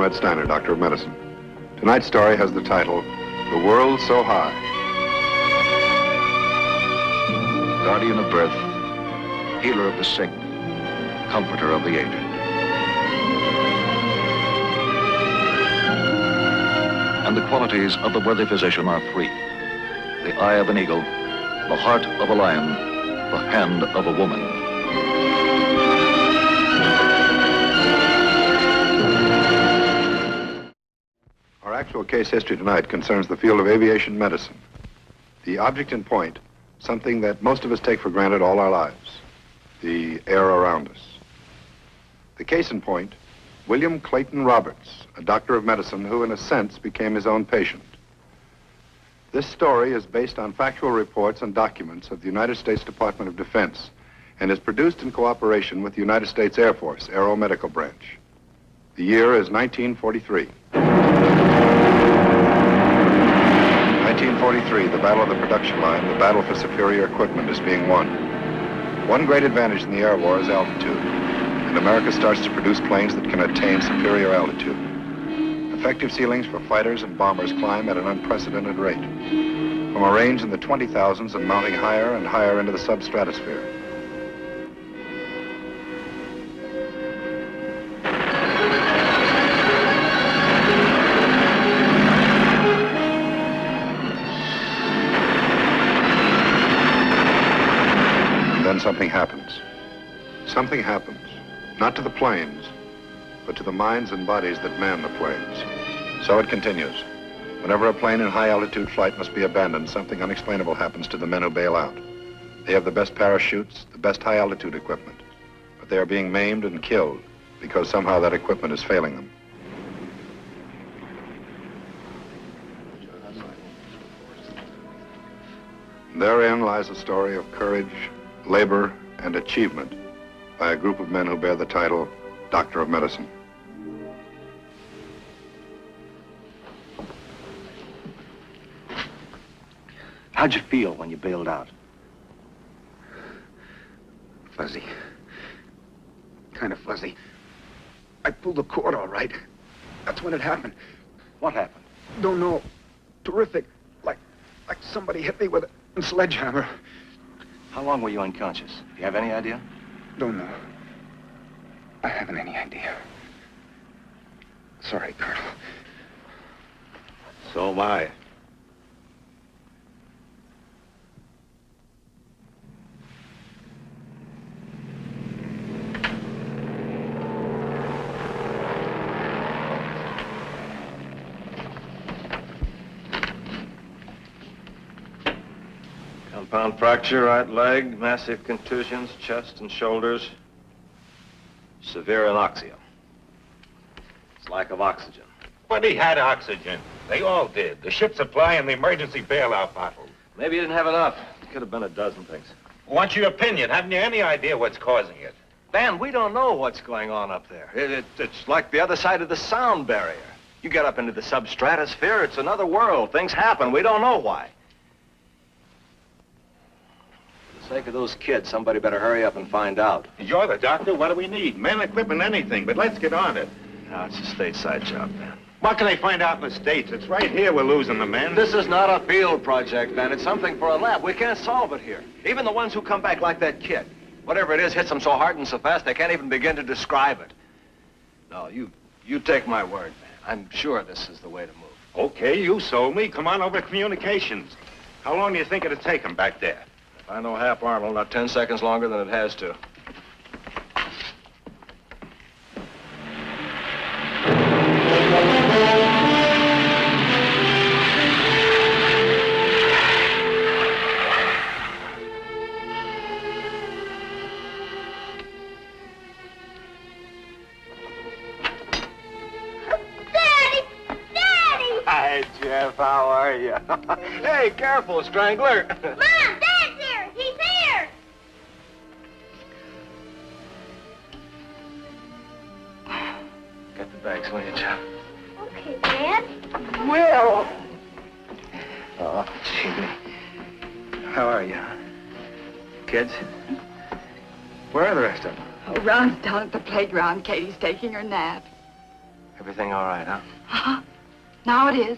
Ed Steiner, Doctor of Medicine. Tonight's story has the title, The World So High. Guardian of birth, healer of the sick, comforter of the aged. And the qualities of the worthy physician are three: the eye of an eagle, the heart of a lion, the hand of a woman. Our actual case history tonight concerns the field of aviation medicine. The object in point, something that most of us take for granted all our lives, the air around us. The case in point, William Clayton Roberts, a doctor of medicine who, in a sense, became his own patient. This story is based on factual reports and documents of the United States Department of Defense and is produced in cooperation with the United States Air Force Aeromedical Branch. The year is 1943. 1943, the battle of the production line, the battle for superior equipment is being won. One great advantage in the air war is altitude, and America starts to produce planes that can attain superior altitude. Effective ceilings for fighters and bombers climb at an unprecedented rate, from a range in the 20,000s and mounting higher and higher into the substratosphere. And then something happens. Something happens, not to the planes, but to the minds and bodies that man the planes. So it continues. Whenever a plane in high altitude flight must be abandoned, something unexplainable happens to the men who bail out. They have the best parachutes, the best high altitude equipment, but they are being maimed and killed because somehow that equipment is failing them. Therein lies a story of courage, labor, and achievement by a group of men who bear the title Doctor of Medicine. How'd you feel when you bailed out? Fuzzy. Kind of fuzzy. I pulled the cord all right. That's when it happened. What happened? Don't know. Terrific. Like somebody hit me with a sledgehammer. How long were you unconscious? Do you have any idea? Don't know. I haven't any idea. Sorry, Colonel. So am I. Compound fracture, right leg, massive contusions, chest and shoulders. Severe anoxia. It's lack of oxygen. But he had oxygen. They all did. The ship supply and the emergency bailout bottle. Maybe you didn't have enough. It could have been a dozen things. What's your opinion? Haven't you any idea what's causing it? Ben, we don't know what's going on up there. It's like the other side of the sound barrier. You get up into the substratosphere, it's another world. Things happen. We don't know why. For the sake of those kids, somebody better hurry up and find out. You're the doctor. What do we need? Men, equipment, anything. But let's get on it. No, it's a stateside job, Ben. What can they find out in the States? It's right here we're losing the men. This is not a field project, Ben. It's something for a lab. We can't solve it here. Even the ones who come back like that kid. Whatever it is hits them so hard and so fast they can't even begin to describe it. No, you take my word, man. I'm sure this is the way to move. Okay, you sold me. Come on over to communications. How long do you think it'll take them back there? If I know Hap Arnold, not 10 seconds longer than it has to. Jeff, how are you? Hey, careful, strangler. Mom, Dad's here. He's here. Get the bags, will you, Jeff? Okay, Dad. Will. Oh, gee. How are you? Kids? Where are the rest of them? Oh, Ron's down at the playground. Katie's taking her nap. Everything all right, huh? Uh-huh. Now it is.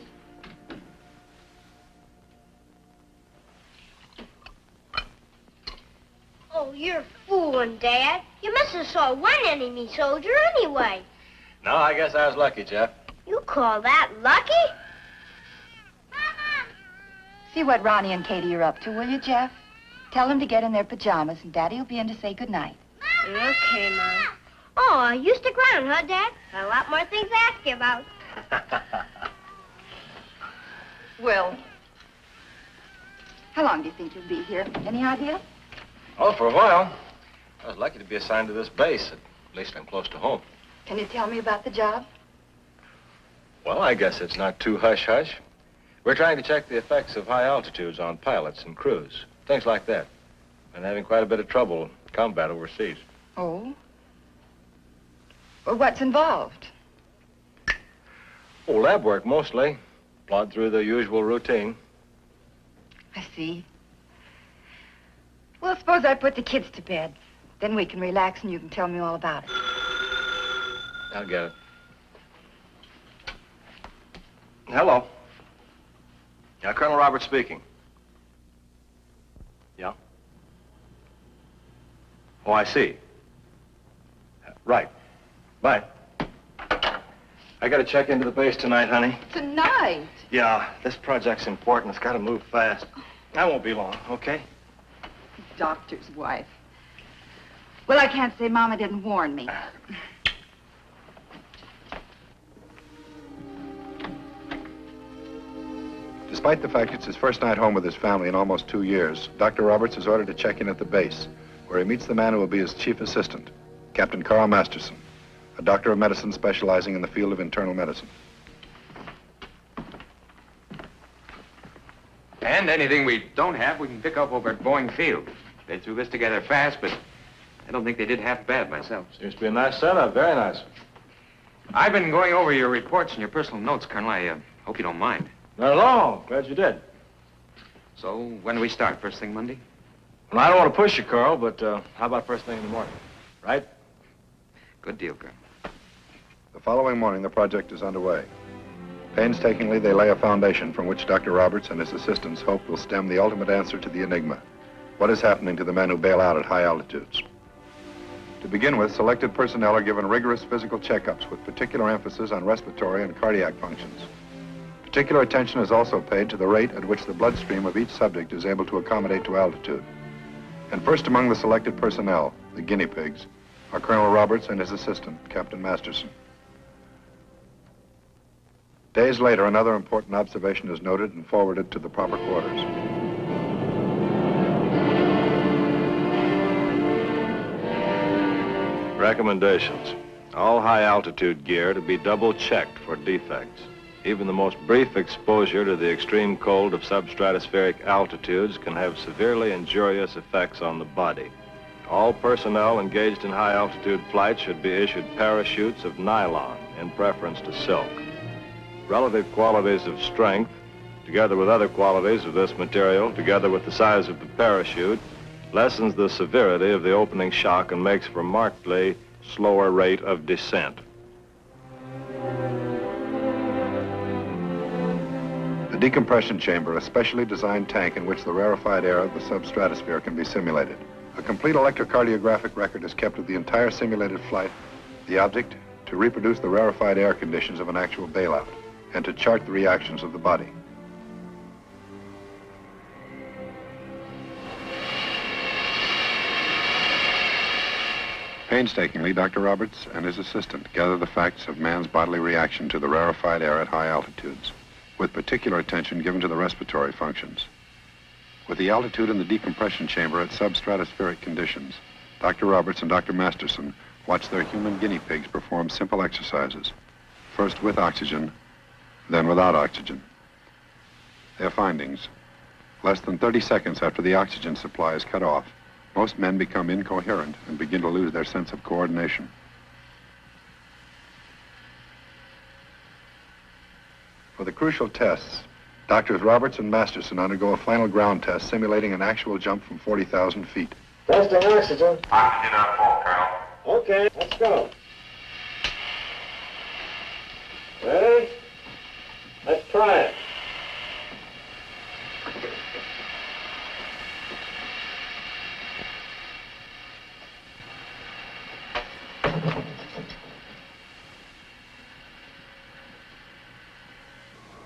Oh, you're fooling, Dad. You must have saw one enemy soldier anyway. No, I guess I was lucky, Jeff. You call that lucky? See what Ronnie and Katie are up to, will you, Jeff? Tell them to get in their pajamas, and Daddy will be in to say goodnight. Okay, Mom. Oh, you stick around, huh, Dad? Got a lot more things to ask you about. Will, how long do you think you'll be here? Any idea? Oh, for a while. I was lucky to be assigned to this base. At least I'm close to home. Can you tell me about the job? Well, I guess it's not too hush-hush. We're trying to check the effects of high altitudes on pilots and crews. Things like that. Been having quite a bit of trouble in combat overseas. Oh? Well, what's involved? Oh, lab work mostly. Plod through the usual routine. I see. Well, suppose I put the kids to bed. Then we can relax and you can tell me all about it. I'll get it. Hello. Yeah, Colonel Roberts speaking. Yeah? Oh, I see. Right. Bye. I gotta check into the base tonight, honey. Tonight? Yeah, this project's important. It's gotta move fast. I won't be long, okay? Doctor's wife. Well, I can't say Mama didn't warn me. Despite the fact it's his first night home with his family in almost 2 years, Dr. Roberts is ordered to check in at the base, where he meets the man who will be his chief assistant, Captain Carl Masterson, a doctor of medicine specializing in the field of internal medicine. And anything we don't have, we can pick up over at Boeing Field. They threw this together fast, but I don't think they did half bad myself. Seems to be a nice setup. Very nice. I've been going over your reports and your personal notes, Colonel. I hope you don't mind. Not at all. Glad you did. So, when do we start? First thing Monday? Well, I don't want to push you, Carl, but how about first thing in the morning? Right? Good deal, Colonel. The following morning, the project is underway. Painstakingly, they lay a foundation from which Dr. Roberts and his assistants hope will stem the ultimate answer to the enigma. What is happening to the men who bail out at high altitudes? To begin with, selected personnel are given rigorous physical checkups with particular emphasis on respiratory and cardiac functions. Particular attention is also paid to the rate at which the bloodstream of each subject is able to accommodate to altitude. And first among the selected personnel, the guinea pigs, are Colonel Roberts and his assistant, Captain Masterson. Days later, another important observation is noted and forwarded to the proper quarters. Recommendations. All high-altitude gear to be double-checked for defects. Even the most brief exposure to the extreme cold of substratospheric altitudes can have severely injurious effects on the body. All personnel engaged in high-altitude flights should be issued parachutes of nylon in preference to silk. Relative qualities of strength, together with other qualities of this material, together with the size of the parachute, lessens the severity of the opening shock and makes for markedly slower rate of descent. The decompression chamber, a specially designed tank in which the rarefied air of the substratosphere can be simulated. A complete electrocardiographic record is kept of the entire simulated flight, the object to reproduce the rarefied air conditions of an actual bailout and to chart the reactions of the body. Painstakingly, Dr. Roberts and his assistant gather the facts of man's bodily reaction to the rarefied air at high altitudes, with particular attention given to the respiratory functions. With the altitude in the decompression chamber at substratospheric conditions, Dr. Roberts and Dr. Masterson watch their human guinea pigs perform simple exercises, first with oxygen, then without oxygen. Their findings: less than 30 seconds after the oxygen supply is cut off, most men become incoherent and begin to lose their sense of coordination. For the crucial tests, Doctors Roberts and Masterson undergo a final ground test simulating an actual jump from 40,000 feet. Testing oxygen. Oxygen on full, Colonel. Okay, let's go. Ready? Let's try it.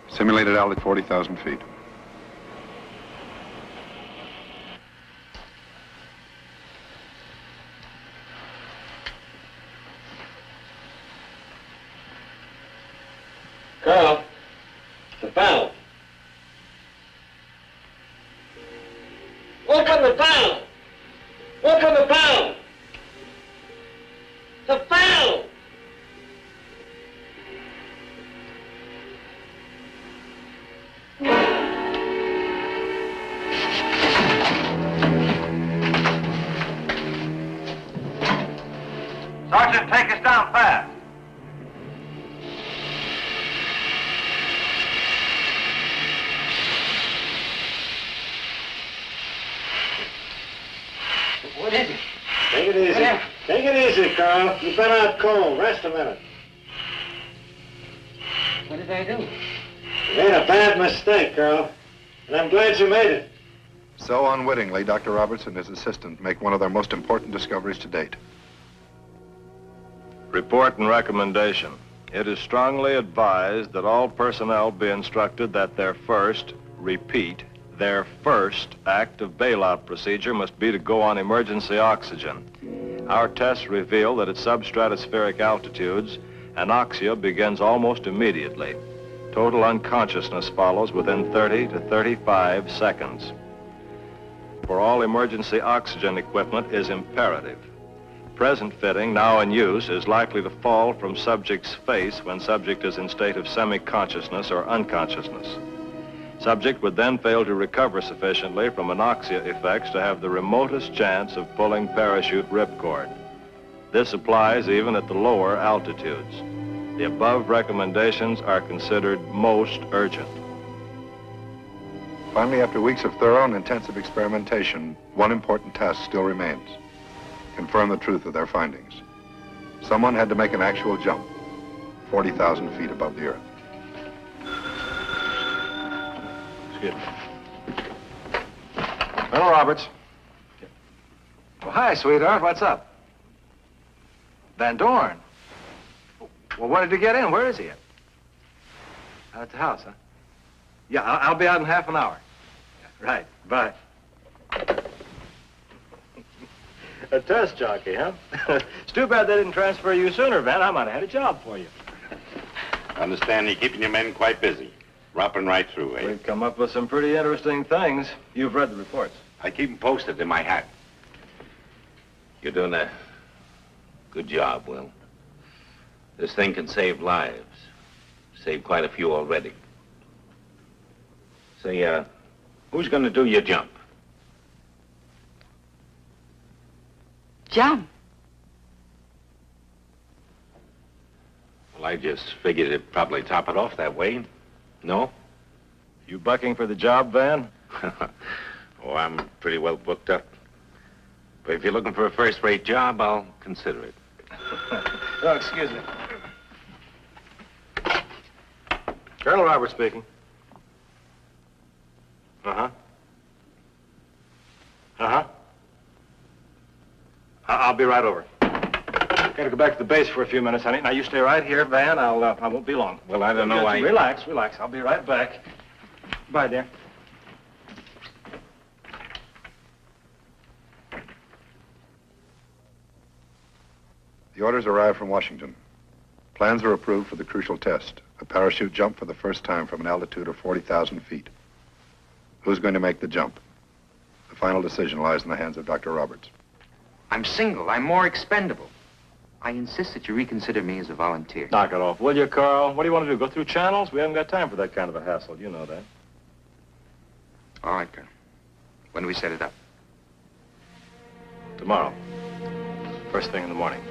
Simulated altitude 40,000 feet. Carl, the valve. Open the valve! Open the valve! The valve! Sergeant, take us down fast. What is it? Take it easy. Take it easy, Carl. You've been out cold. Rest a minute. What did I do? You made a bad mistake, Carl. And I'm glad you made it. So unwittingly, Dr. Roberts and his assistant make one of their most important discoveries to date. Report and recommendation. It is strongly advised that all personnel be instructed that their first act of bailout procedure must be to go on emergency oxygen. Our tests reveal that at substratospheric altitudes, anoxia begins almost immediately. Total unconsciousness follows within 30 to 35 seconds. For all emergency oxygen equipment is imperative. Present fitting, now in use, is likely to fall from subject's face when subject is in state of semi-consciousness or unconsciousness. Subject would then fail to recover sufficiently from anoxia effects to have the remotest chance of pulling parachute ripcord. This applies even at the lower altitudes. The above recommendations are considered most urgent. Finally, after weeks of thorough and intensive experimentation, one important task still remains. Confirm the truth of their findings. Someone had to make an actual jump, 40,000 feet above the Earth. Excuse me. Colonel Roberts. Well, hi, sweetheart. What's up? Van Dorn. Well, when did you get in? Where is he at? Out at the house, huh? Yeah, I'll be out in half an hour. Yeah, right. Bye. A test jockey, huh? It's too bad they didn't transfer you sooner, Van. I might have had a job for you. I understand you're keeping your men quite busy. Ropping right through, eh? We've come up with some pretty interesting things. You've read the reports. I keep them posted in my hat. You're doing a good job, Will. This thing can save lives. Saved quite a few already. Say, who's gonna do your jump? Jump. Well, I just figured it'd probably top it off that way. No? You bucking for the job, Van? Oh, I'm pretty well booked up. But if you're looking for a first-rate job, I'll consider it. Oh, excuse me. Colonel Roberts speaking. Uh-huh. Uh-huh. I'll be right over. Gotta go back to the base for a few minutes, honey. Now, you stay right here, Van. I won't be long. Well, I don't know why... Relax. I'll be right back. Bye, dear. The orders arrive from Washington. Plans are approved for the crucial test, a parachute jump for the first time from an altitude of 40,000 feet. Who's going to make the jump? The final decision lies in the hands of Dr. Roberts. I'm single. I'm more expendable. I insist that you reconsider me as a volunteer. Knock it off, will you, Carl? What do you want to do, go through channels? We haven't got time for that kind of a hassle. You know that. All right, Colonel. When do we set it up? Tomorrow. First thing in the morning.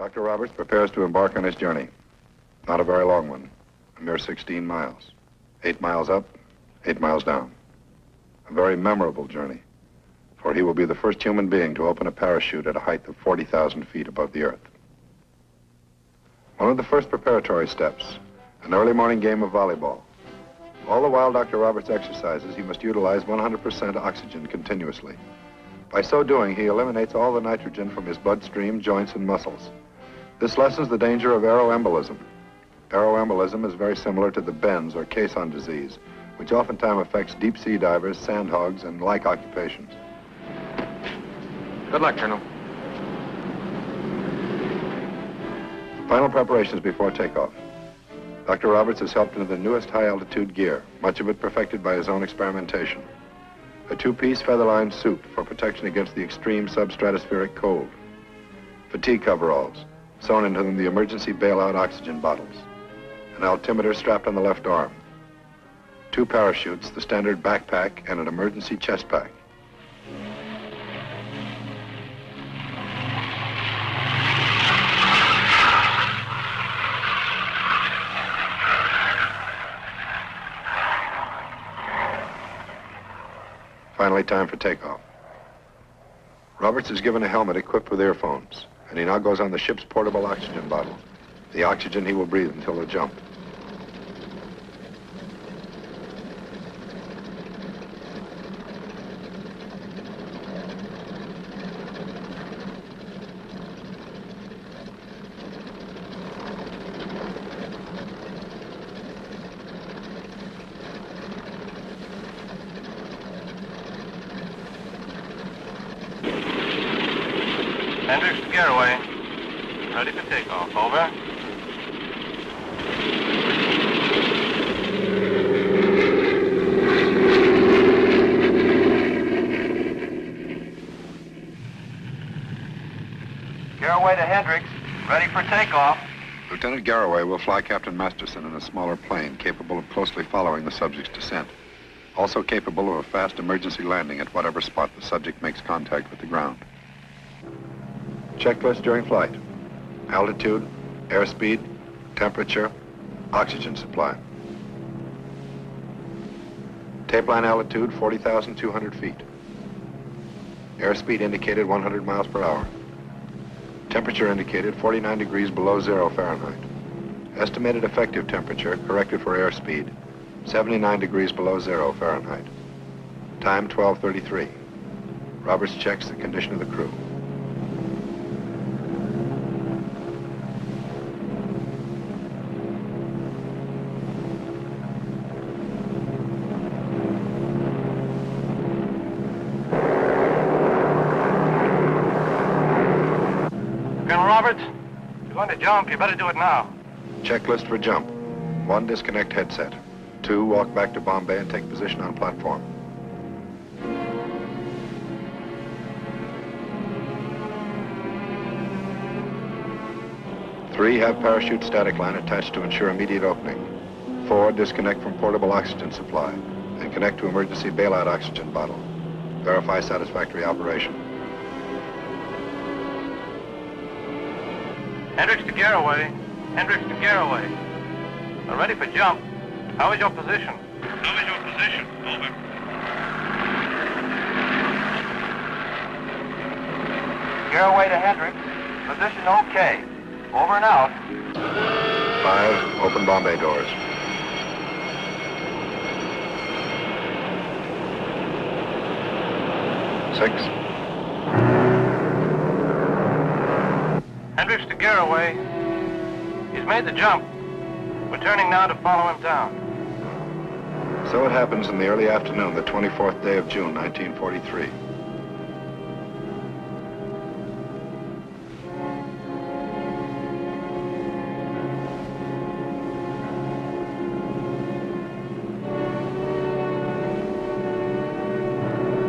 Dr. Roberts prepares to embark on his journey. Not a very long one, a mere 16 miles. 8 miles up, 8 miles down. A very memorable journey, for he will be the first human being to open a parachute at a height of 40,000 feet above the earth. One of the first preparatory steps, an early morning game of volleyball. All the while Dr. Roberts exercises, he must utilize 100% oxygen continuously. By so doing, he eliminates all the nitrogen from his bloodstream, joints, and muscles. This lessens the danger of aeroembolism. Aeroembolism is very similar to the Benz or caisson disease, which oftentimes affects deep-sea divers, sandhogs, and like occupations. Good luck, Colonel. Final preparations before takeoff. Dr. Roberts has helped into the newest high-altitude gear, much of it perfected by his own experimentation. A two-piece feather-lined suit for protection against the extreme substratospheric cold. Fatigue coveralls, sewn into them the emergency bailout oxygen bottles. An altimeter strapped on the left arm. 2 parachutes, the standard backpack, and an emergency chest pack. Finally, time for takeoff. Roberts is given a helmet equipped with earphones, and he now goes on the ship's portable oxygen bottle, the oxygen he will breathe until the jump. Hendricks to Garraway. Ready for takeoff. Over. Garraway to Hendricks. Ready for takeoff. Lieutenant Garraway will fly Captain Masterson in a smaller plane capable of closely following the subject's descent. Also capable of a fast emergency landing at whatever spot the subject makes contact with the ground. Checklist during flight. Altitude, airspeed, temperature, oxygen supply. Tape line altitude, 40,200 feet. Airspeed indicated 100 miles per hour. Temperature indicated 49 degrees below 0 Fahrenheit. Estimated effective temperature, corrected for airspeed, 79 degrees below 0 Fahrenheit. Time 12:33. Roberts checks the condition of the crew. Colonel Roberts, you're going to jump. You better do it now. Checklist for jump. 1, disconnect headset. 2, walk back to Bombay and take position on platform. 3, have parachute static line attached to ensure immediate opening. 4, disconnect from portable oxygen supply and connect to emergency bailout oxygen bottle. Verify satisfactory operation. Hendricks to Garraway. Hendricks to Garraway. We're ready for jump. How is your position? How is your position? Over. Garraway to Hendricks. Position okay. Over and out. 5, open Bombay doors. 6. Hendricks to Garraway. He's made the jump. We're turning now to follow him down. So it happens in the early afternoon, the 24th day of June, 1943.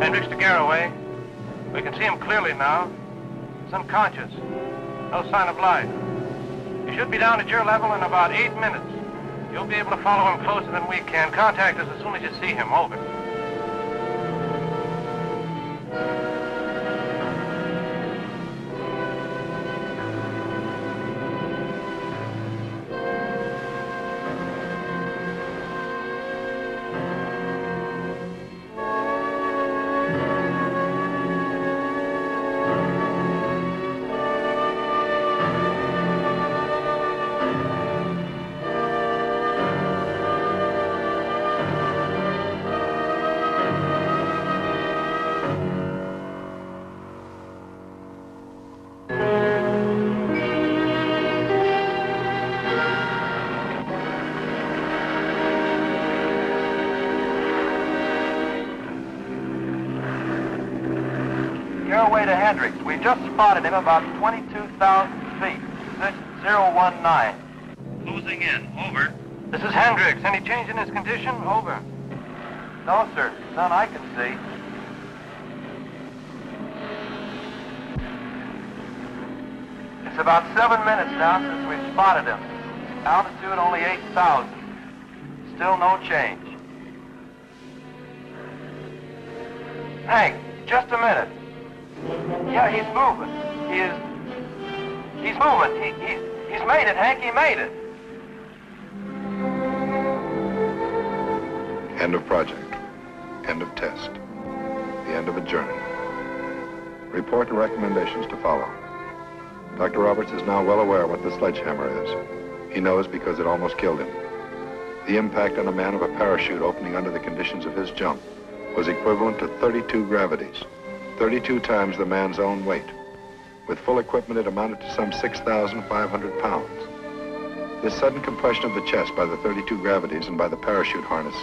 Hendricks to Garraway. We can see him clearly now. He's unconscious. No sign of life. He should be down at your level in about 8 minutes. You'll be able to follow him closer than we can. Contact us as soon as you see him. Over. your way to Hendricks. We just spotted him about 22,000 feet. Position 019. Losing in. Over. This is Hendricks. Any change in his condition? Over. No, sir. None I can see. It's about 7 minutes now since we spotted him. Altitude only 8,000. Still no change. Hank, just a minute. Yeah, he's moving. He's moving. He's made it, Hank. He made it. End of project. End of test. The end of a journey. Report and recommendations to follow. Dr. Roberts is now well aware what the sledgehammer is. He knows because it almost killed him. The impact on a man of a parachute opening under the conditions of his jump was equivalent to 32 gravities, 32 times the man's own weight. With full equipment, it amounted to some 6,500 pounds. This sudden compression of the chest by the 32 gravities and by the parachute harness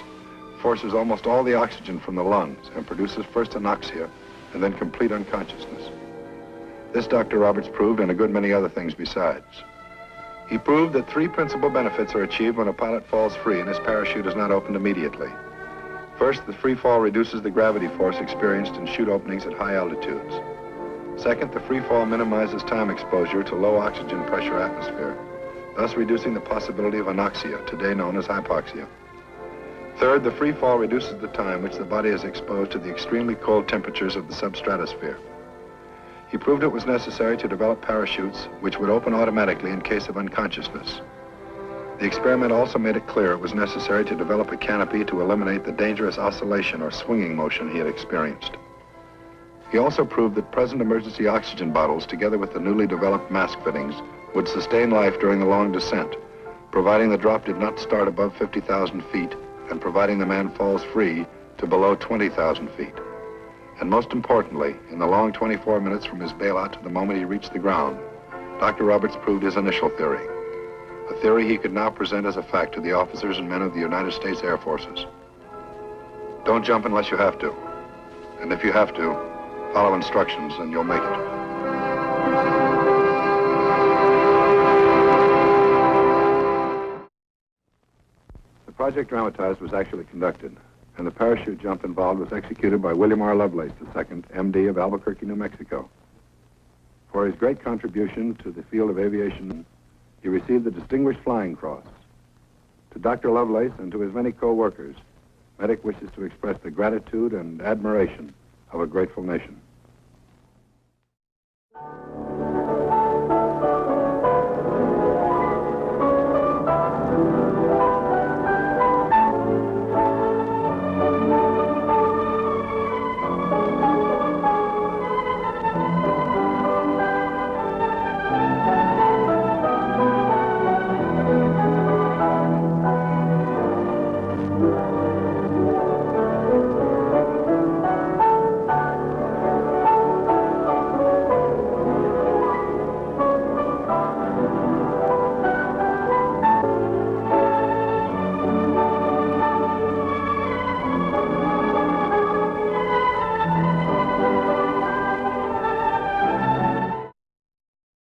forces almost all the oxygen from the lungs and produces first anoxia and then complete unconsciousness. This Dr. Roberts proved, and a good many other things besides. He proved that three principal benefits are achieved when a pilot falls free and his parachute is not opened immediately. First, the free fall reduces the gravity force experienced in chute openings at high altitudes. Second, the free fall minimizes time exposure to low oxygen pressure atmosphere, thus reducing the possibility of anoxia, today known as hypoxia. Third, the free fall reduces the time which the body is exposed to the extremely cold temperatures of the substratosphere. He proved it was necessary to develop parachutes which would open automatically in case of unconsciousness. The experiment also made it clear it was necessary to develop a canopy to eliminate the dangerous oscillation or swinging motion he had experienced. He also proved that present emergency oxygen bottles, together with the newly developed mask fittings, would sustain life during the long descent, providing the drop did not start above 50,000 feet and providing the man falls free to below 20,000 feet. And most importantly, in the long 24 minutes from his bailout to the moment he reached the ground, Dr. Roberts proved his initial theory, a theory he could now present as a fact to the officers and men of the United States Air Forces. Don't jump unless you have to. And if you have to, follow instructions and you'll make it. The project dramatized was actually conducted, and the parachute jump involved was executed by William R. Lovelace II, M.D. of Albuquerque, New Mexico. For his great contribution to the field of aviation, he received the Distinguished Flying Cross. To Dr. Lovelace and to his many co-workers, MEDIC wishes to express the gratitude and admiration of a grateful nation.